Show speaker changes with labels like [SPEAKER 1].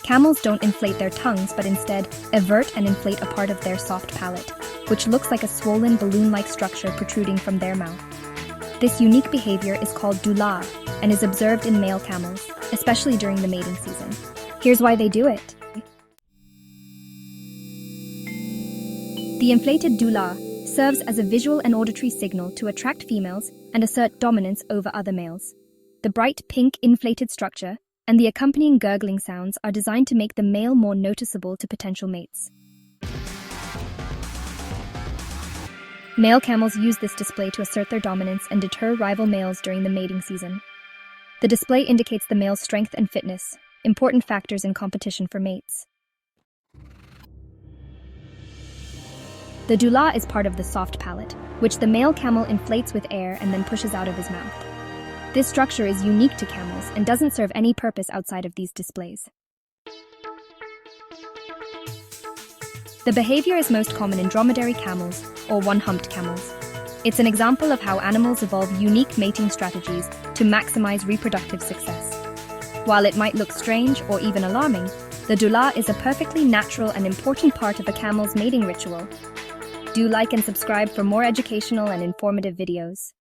[SPEAKER 1] Camels don't inflate their tongues, but instead evert and inflate a part of their soft palate, which looks like a swollen balloon-like structure protruding from their mouth. This unique behavior is called Dulaa and is observed in male camels, especially during the mating season. Here's why they do it. The inflated Dulaa serves as a visual and auditory signal to attract females and assert dominance over other males. The bright pink inflated structure and the accompanying gurgling sounds are designed to make the male more noticeable to potential mates. Male camels use this display to assert their dominance and deter rival males during the mating season. The display indicates the male's strength and fitness, important factors in competition for mates. The Dulaa is part of the soft palate, which the male camel inflates with air and then pushes out of his mouth. This structure is unique to camels and doesn't serve any purpose outside of these displays. The behavior is most common in dromedary camels or one-humped camels. It's an example of how animals evolve unique mating strategies to maximize reproductive success. While it might look strange or even alarming, the Dulaa is a perfectly natural and important part of a camel's mating ritual. Do like and subscribe for more educational and informative videos.